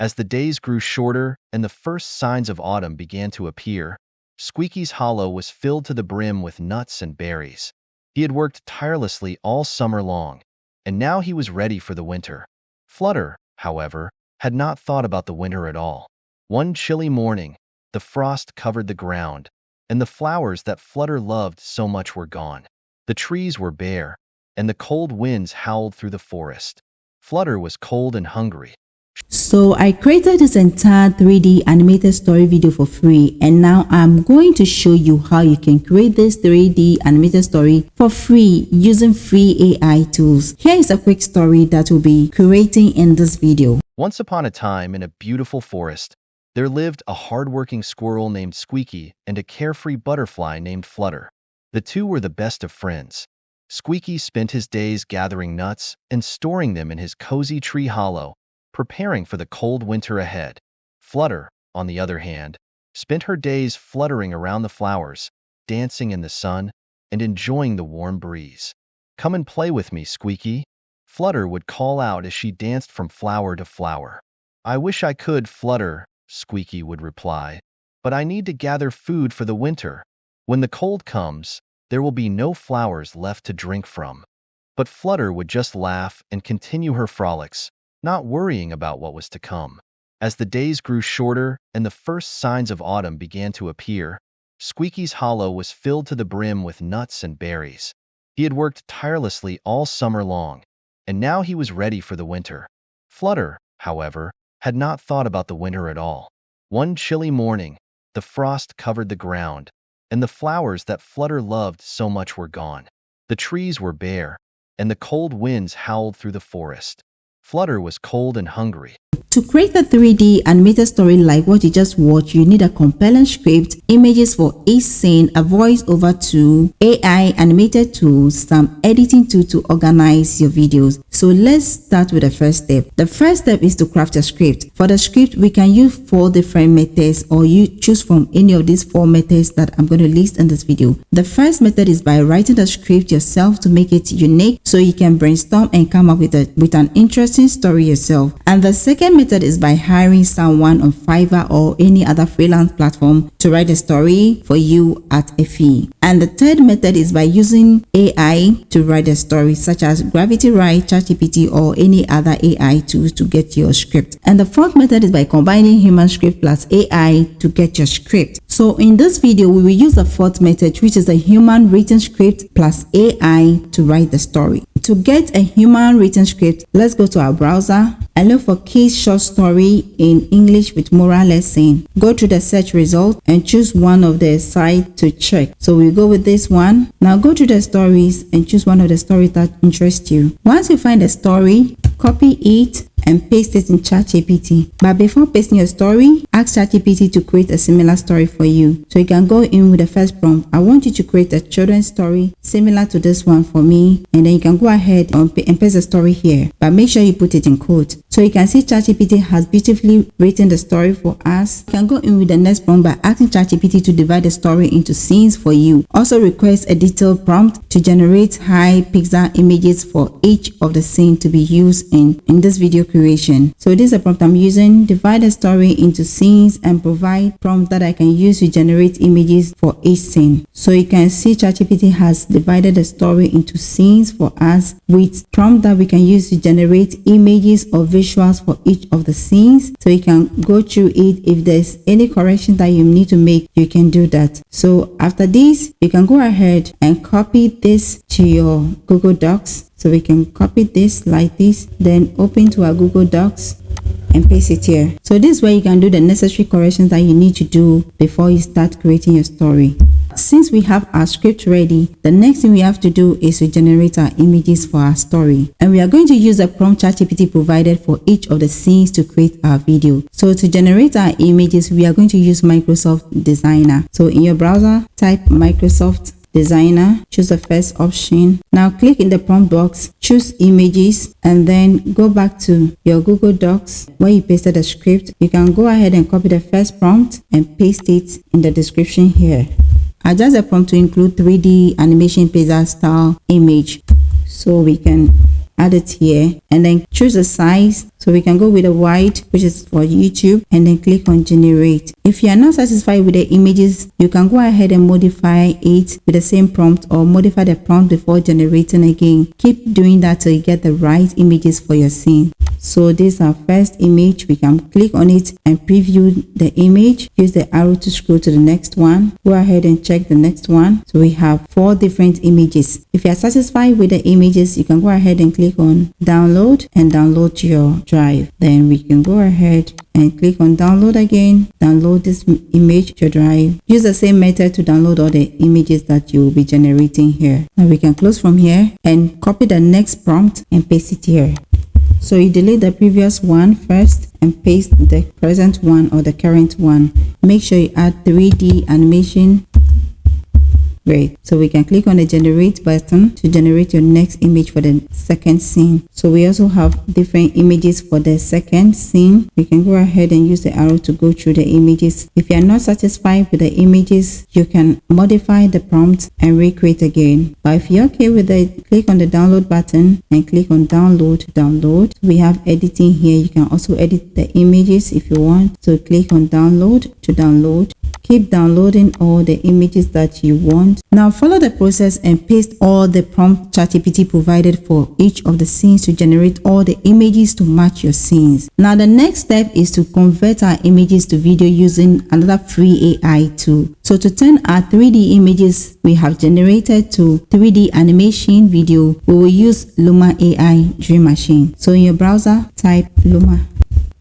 As the days grew shorter and the first signs of autumn began to appear, Squeaky's hollow was filled to the brim with nuts and berries. He had worked tirelessly all summer long, and now he was ready for the winter. Flutter, however, had not thought about the winter at all. One chilly morning, the frost covered the ground, and the flowers that Flutter loved so much were gone. The trees were bare, and the cold winds howled through the forest. Flutter was cold and hungry. So I created this entire 3D animated story video for free, and now I'm going to show you how you can create this 3D animated story for free using free AI tools. Here is a quick story that we'll be creating in this video. Once upon a time, in a beautiful forest, there lived a hard-working squirrel named Squeaky and a carefree butterfly named Flutter. The two were the best of friends. Squeaky spent his days gathering nuts and storing them in his cozy tree hollow, preparing for the cold winter ahead. Flutter, on the other hand, spent her days fluttering around the flowers, dancing in the sun, and enjoying the warm breeze. "Come and play with me, Squeaky," Flutter would call out as she danced from flower to flower. "I wish I could, Flutter," Squeaky would reply, "but I need to gather food for the winter. When the cold comes, there will be no flowers left to drink from." But Flutter would just laugh and continue her frolics, not worrying about what was to come. As the days grew shorter and the first signs of autumn began to appear, Squeaky's hollow was filled to the brim with nuts and berries. He had worked tirelessly all summer long, and now he was ready for the winter. Flutter, however, had not thought about the winter at all. One chilly morning, the frost covered the ground, and the flowers that Flutter loved so much were gone. The trees were bare, and the cold winds howled through the forest. Flutter was cold and hungry. To create a 3D animated story like what you just watched, you need a compelling script, images for each scene, a voice-over tool, AI animated tools, some editing tool to organize your videos. So let's start with the first step. The first step is to craft a script. For the script, we can use 4 different methods, or you choose from any of these 4 methods that I'm going to list in this video. The first method is by writing the script yourself to make it unique so you can brainstorm and come up with an interesting story yourself. And the second method is by hiring someone on Fiverr or any other freelance platform to write a story for you at a fee. And the third method is by using AI to write a story, such as Gravity Write, ChatGPT, or any other AI tools to get your script. And the fourth method is by combining human script plus AI to get your script. So in this video, we will use the fourth method, which is a human written script plus AI to write the story. To get a human written script, let's go to our browser and look for Kids Short Story in English with Moral Lesson. Go to the search result and choose one of the sites to check. So we'll go with this one. Now go to the stories and choose one of the stories that interest you. Once you find a story, copy it and paste it in ChatGPT. But before pasting your story, ask ChatGPT to create a similar story for you. So you can go in with the first prompt. I want you to create a children's story similar to this one for me, and then you can go ahead and paste the story here, but make sure you put it in quotes. So you can see ChatGPT has beautifully written the story for us. You can go in with the next prompt by asking ChatGPT to divide the story into scenes for you. Also request a detailed prompt to generate high pixel images for each of the scenes to be used in this video creation. So this is a prompt I'm using. Divide the story into scenes and provide prompt that I can use to generate images for each scene. So you can see ChatGPT has divided the story into scenes for us with prompt that we can use to generate images or visuals for each of the scenes. So you can go through it. If there's any correction that you need to make, you can do that. So after this, you can go ahead and copy this to your Google Docs. So we can copy this like this, then open to our Google Docs and paste it here. So this way you can do the necessary corrections that you need to do before you start creating your story. Since we have our script ready, the next thing we have to do is to generate our images for our story. And we are going to use the prompt ChatGPT provided for each of the scenes to create our video. So to generate our images, we are going to use Microsoft Designer. So in your browser, type Microsoft Designer, choose the first option. Now click in the prompt box, choose images, and then go back to your Google Docs where you pasted the script. You can go ahead and copy the first prompt and paste it in the description here. Adjust the prompt to include 3D animation Pixar-style image. So we can add it here, and then choose a size. So we can go with a wide, which is for YouTube, and then click on generate. If you are not satisfied with the images, you can go ahead and modify it with the same prompt, or modify the prompt before generating again. Keep doing that till you get the right images for your scene. So this is our first image. We can click on it and preview the image. Use the arrow to scroll to the next one. Go ahead and check the next one. So we have 4 different images. If you are satisfied with the images, you can go ahead and click on download and download your drive. Then we can go ahead and click on download again. Download this image to your drive. Use the same method to download all the images that you will be generating here. Now we can close from here and copy the next prompt and paste it here. So you delete the previous one first and paste the present one or the current one. Make sure you add 3D animation. Great. So we can click on the generate button to generate your next image for the second scene. So we also have different images for the second scene. We can go ahead and use the arrow to go through the images. If you are not satisfied with the images, you can modify the prompt and recreate again. But if you're okay with it, click on the download button and click on download. We have editing here. You can also edit the images if you want. So click on download to download. Keep downloading all the images that you want. Now follow the process and paste all the prompt ChatGPT provided for each of the scenes to generate all the images to match your scenes. Now the next step is to convert our images to video using another free AI tool. So to turn our 3D images we have generated to 3D animation video, we will use Luma AI Dream Machine. So in your browser, type Luma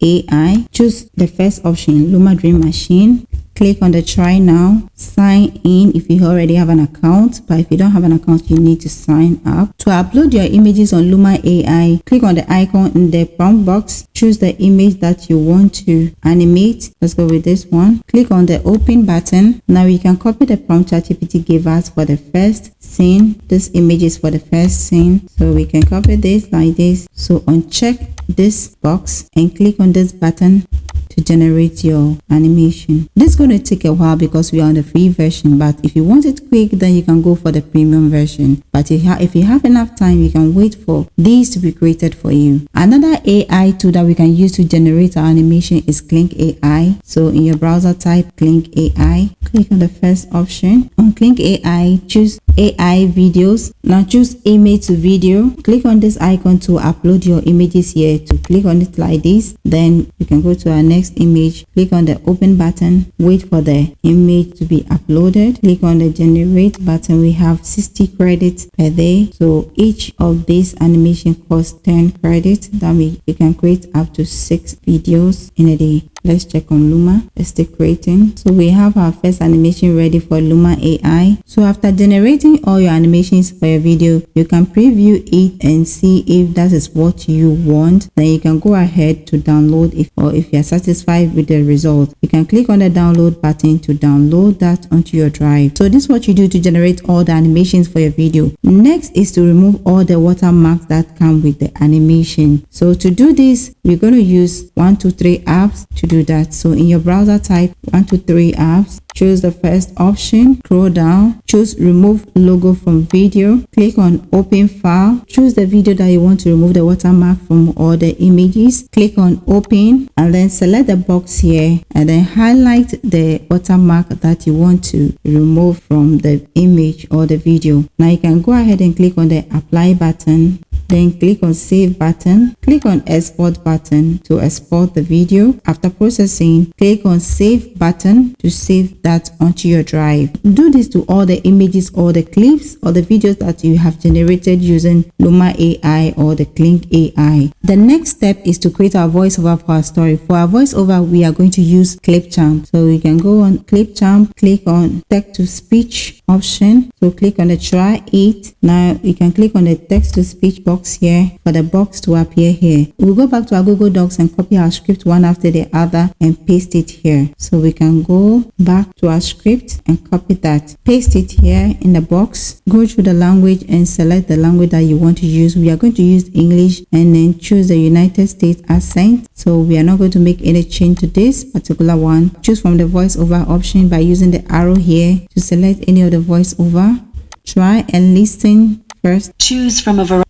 AI, choose the first option, Luma Dream Machine. Click on the try now, sign in if you already have an account, but if you don't have an account, you need to sign up. To upload your images on Luma AI, click on the icon in the prompt box, choose the image that you want to animate. Let's go with this one. Click on the open button. Now you can copy the prompt ChatGPT gave us for the first scene. This image is for the first scene, so we can copy this like this. So uncheck this box and click on this button to generate your animation. This is going to take a while because we are on the free version, but if you want it quick, then you can go for the premium version. But if you have enough time, you can wait for these to be created for you. Another AI tool that we can use to generate our animation is Click AI. So in your browser, type Click AI. Click on the first option. On Click AI, choose AI videos. Now choose image to video. Click on this icon to upload your images here. To click on it like this, then you can go to our next image. Click on the open button, wait for the image to be uploaded. Click on the generate button. We have 60 credits per day, so each of these animation costs 10 credits. That means you can create up to 6 videos in a day. Let's check on Luma. Let's stay creating. So we have our first animation ready for Luma AI. So after generating all your animations for your video, you can preview it and see if that is what you want. Then you can go ahead to download it, or if you are satisfied with the result, you can click on the download button to download that onto your drive. So this is what you do to generate all the animations for your video. Next is to remove all the watermarks that come with the animation. So to do this, we're going to use 123 apps to do that. So in your browser, type 123 apps. Choose the first option, scroll down, choose remove logo from video, click on open file, choose the video that you want to remove the watermark from all the images, click on open, and then select the box here and then highlight the watermark that you want to remove from the image or the video. Now you can go ahead and click on the apply button. Then click on save button, click on export button to export the video. After processing, click on save button to save that onto your drive. Do this to all the images or the clips or the videos that you have generated using Luma AI or the Click AI. The next step is to create our voiceover for our story. For our voiceover, we are going to use Clipchamp. So we can go on Clipchamp, click on text to speech option. So click on the try it. Now you can click on the text to speech box here for the box to appear here. We'll go back to our Google Docs and copy our script one after the other and paste it here. So we can go back to our script and copy that, paste it here in the box, go through the language and select the language that you want to use. We are going to use English and then choose the United States accent. So we are not going to make any change to this particular one. Choose from the voiceover option by using the arrow here to select any of the voiceover. Try and listen first. Choose from a variety.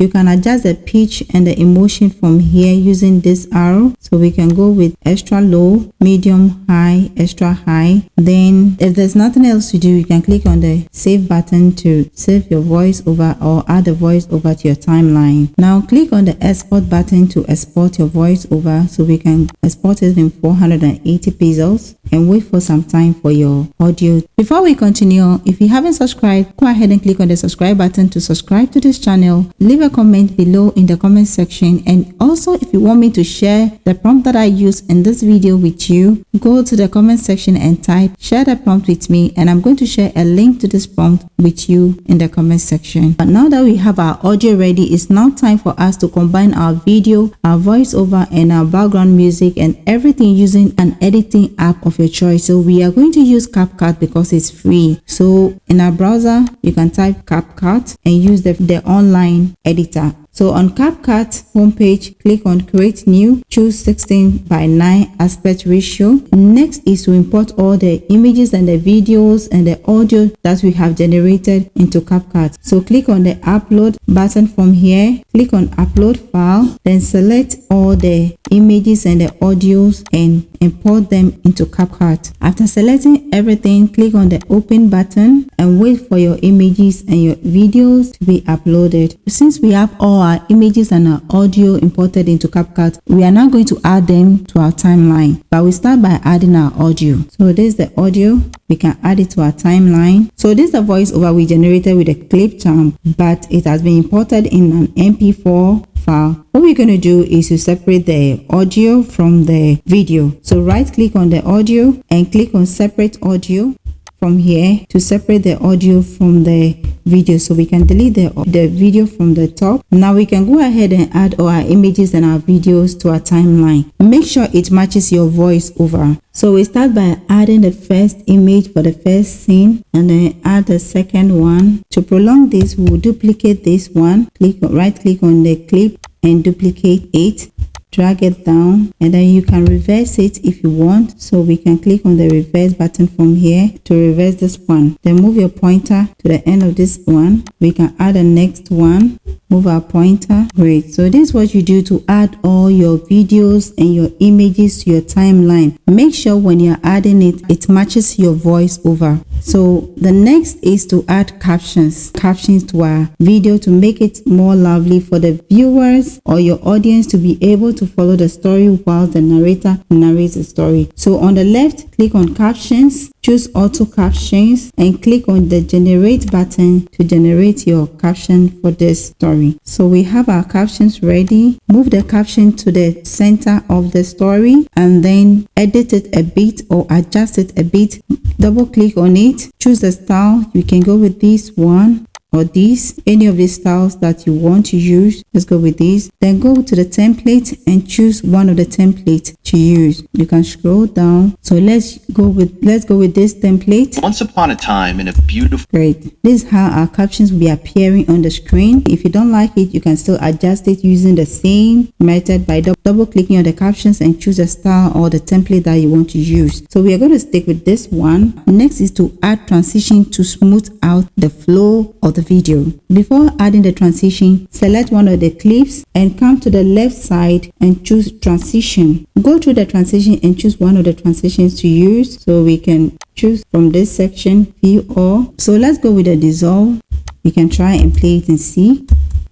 You can adjust the pitch and the emotion from here using this arrow. So we can go with extra low, medium, high, extra high. Then if there's nothing else to do, you can click on the save button to save your voiceover or add the voiceover to your timeline. Now click on the export button to export your voiceover, so we can export it in 480 pixels and wait for some time for your audio. Before we continue, if you haven't subscribed, go ahead and click on the subscribe button to subscribe to this channel. Leave a comment below in the comment section, and also if you want me to share the prompt that I use in this video with you, go to the comment section and type share the prompt with me, and I'm going to share a link to this prompt with you in the comment section. But now that we have our audio ready, it's now time for us to combine our video, our voiceover, and our background music and everything using an editing app of your choice. So we are going to use CapCut because it's free. So in our browser, you can type CapCut and use the online editor. So on CapCut homepage, click on create new, choose 16:9 aspect ratio. Next is to import all the images and the videos and the audio that we have generated into CapCut. So click on the upload button from here, click on upload file, then select all the images and the audios and import them into CapCut. After selecting everything, click on the open button and wait for your images and your videos to be uploaded. Since we have all our images and our audio imported into CapCut, we are now going to add them to our timeline. But we start by adding our audio. So this is the audio. We can add it to our timeline. So this is the voiceover we generated with the Clipchamp, but it has been imported in an MP4 file. What we're going to do is to separate the audio from the video. So right click on the audio and click on separate audio from here to separate the audio from the video, so we can delete the video from the top. Now we can go ahead and add all our images and our videos to our timeline. Make sure it matches your voice over. So we start by adding the first image for the first scene and then add the second one. To prolong this, we will duplicate this one. Right click on the clip and duplicate it. Drag it down, and then you can reverse it if you want. So we can click on the reverse button from here to reverse this one. Then move your pointer to the end of this one. We can add the next one. Move our pointer. Great. So this is what you do to add all your videos and your images to your timeline. Make sure when you're adding it, it matches your voice over. So the next is to add captions to our video to make it more lively for the viewers or your audience to be able to follow the story while the narrator narrates the story. So on the left, click on captions, choose auto captions, and click on the generate button to generate your caption for this story. So we have our captions ready. Move the caption to the center of the story and then edit it a bit or adjust it a bit. Double click on it, choose the style. You can go with this one or these, any of these styles that you want to use. Let's go with these. Then go to the template and choose one of the templates to use. You can scroll down. So let's go with this template. Once upon a time in a beautiful... Great. This is how our captions will be appearing on the screen. If you don't like it, you can still adjust it using the same method by double clicking on the captions and choose a style or the template that you want to use. So we are going to stick with this one. Next is to add transition to smooth out the flow of the video. Before adding the transition, select one of the clips and come to the left side and choose transition. Go through the transition and choose one of the transitions to use. So we can choose from this section, view all. So let's go with the dissolve. You can try and play it and see.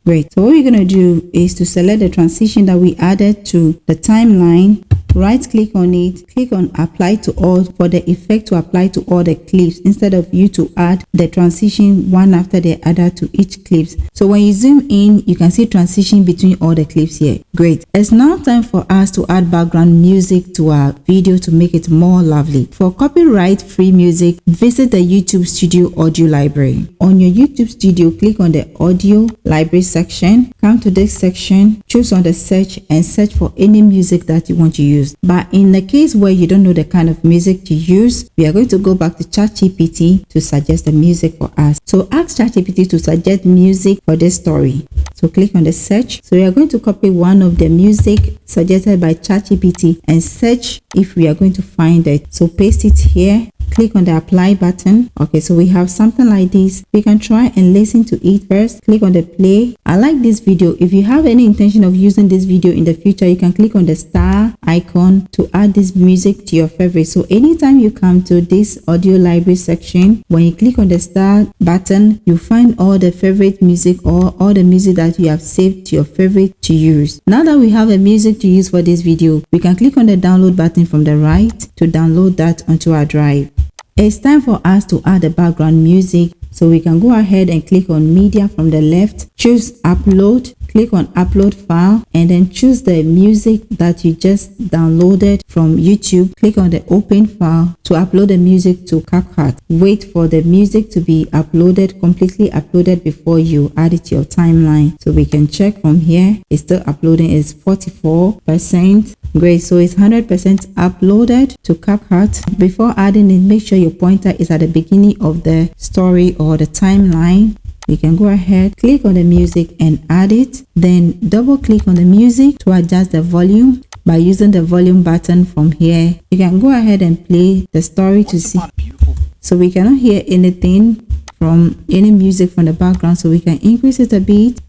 Great. So what we're going to do is to select the transition that we added to the timeline. Right click on it, click on apply to all for the effect to apply to all the clips instead of you to add the transition one after the other to each clips. So when you zoom in, you can see transition between all the clips here. Great. It's now time for us to add background music to our video to make it more lovely. For copyright free music, visit the YouTube Studio audio library. On your YouTube Studio, click on the audio library section, come to this section, choose on the search and search for any music that you want to use. But in the case where you don't know the kind of music to use, we are going to go back to ChatGPT to suggest the music for us. So ask ChatGPT to suggest music for this story. So click on the search. So we are going to copy one of the music suggested by ChatGPT and search if we are going to find it. So paste it here. click on the apply button. Okay, so we have something like this. We can try and listen to it first. Click on the play. I like this video. If you have any intention of using this video in the future, you can click on the star icon to add this music to your favorite. So anytime you come to this audio library section, when you click on the star button, you find all the favorite music or all the music that you have saved to your favorite to use. Now that we have a music to use for this video, we can click on the download button from the right to download that onto our drive. It's time for us to add the background music, so we can go ahead and click on media from the left, choose upload, click on upload file, and then choose the music that you just downloaded from YouTube. Click on the open file to upload the music to CapCut. Wait for the music to be uploaded, completely uploaded before you add it to your timeline. So we can check from here. It's still uploading. It's 44%. Great, so it's 100% uploaded to CapCut. Before adding it, make sure your pointer is at the beginning of the story or the timeline. We can go ahead, click on the music and add it. Then double click on the music to adjust the volume by using the volume button from here. You can go ahead and play the story to see. So we cannot hear anything from any music from the background, so we can increase it a bit.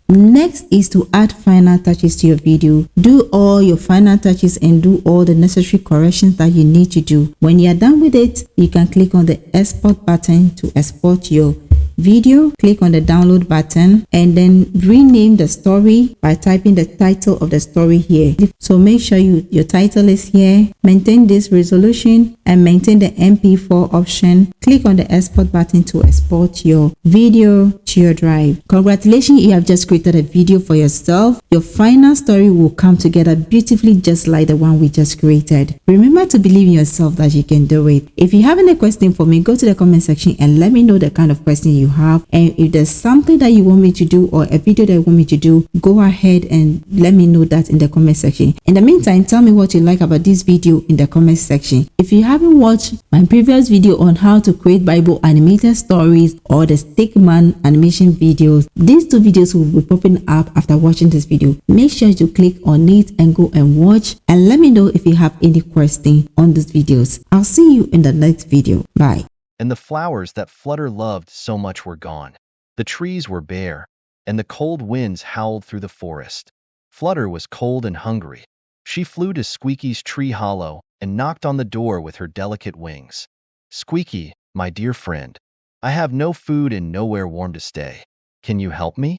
Next is to add final touches to your video. Do all your final touches and do all the necessary corrections that you need to do. When you are done with it, you can click on the export button to export your video. Click on the download button and then rename the story by typing the title of the story here. So make sure your title is here. Maintain this resolution and maintain the MP4 option. Click on the export button to export your video to your drive. Congratulations, you have just created a video for yourself. Your final story will come together beautifully, just like the one we just created. Remember to believe in yourself that you can do it. If you have any question for me, go to the comment section and let me know the kind of question you have. And if there's something that you want me to do or a video that you want me to do, go ahead and let me know that in the comment section. In the meantime, tell me what you like about this video in the comment section. If you haven't watched my previous video on how to create Bible animated stories or the Stickman animation videos, these two videos will be popping up after watching this video. Make sure to click on it and go and watch, and let me know if you have any question on these videos. I'll see you in the next video. Bye. And the flowers that Flutter loved so much were gone. The trees were bare, and the cold winds howled through the forest. Flutter was cold and hungry. She flew to Squeaky's tree hollow and knocked on the door with her delicate wings. "Squeaky, my dear friend, I have no food and nowhere warm to stay. Can you help me?"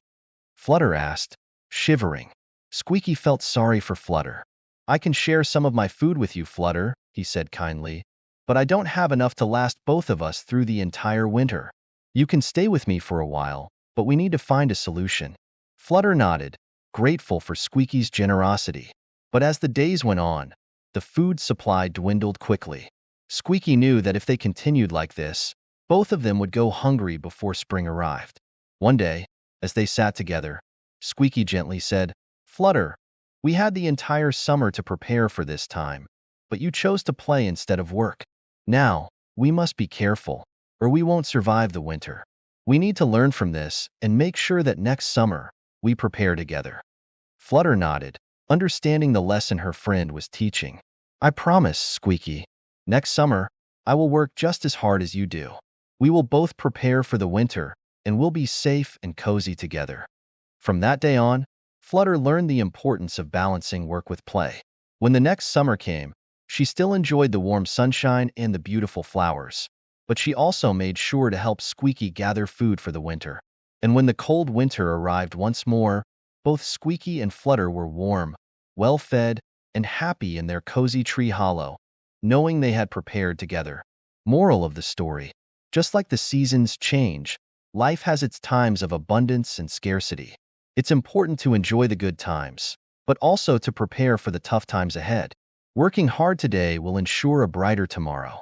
Flutter asked, shivering. Squeaky felt sorry for Flutter. "I can share some of my food with you, Flutter," he said kindly, "but I don't have enough to last both of us through the entire winter. You can stay with me for a while, but we need to find a solution." Flutter nodded, grateful for Squeaky's generosity. But as the days went on, the food supply dwindled quickly. Squeaky knew that if they continued like this, both of them would go hungry before spring arrived. One day, as they sat together, Squeaky gently said, "Flutter, we had the entire summer to prepare for this time, but you chose to play instead of work. Now, we must be careful, or we won't survive the winter. We need to learn from this and make sure that next summer, we prepare together." Flutter nodded, understanding the lesson her friend was teaching. "I promise, Squeaky. Next summer, I will work just as hard as you do. We will both prepare for the winter, and we'll be safe and cozy together." From that day on, Flutter learned the importance of balancing work with play. When the next summer came, she still enjoyed the warm sunshine and the beautiful flowers, but she also made sure to help Squeaky gather food for the winter. And when the cold winter arrived once more, both Squeaky and Flutter were warm, well-fed, and happy in their cozy tree hollow, knowing they had prepared together. Moral of the story: just like the seasons change, life has its times of abundance and scarcity. It's important to enjoy the good times, but also to prepare for the tough times ahead. Working hard today will ensure a brighter tomorrow.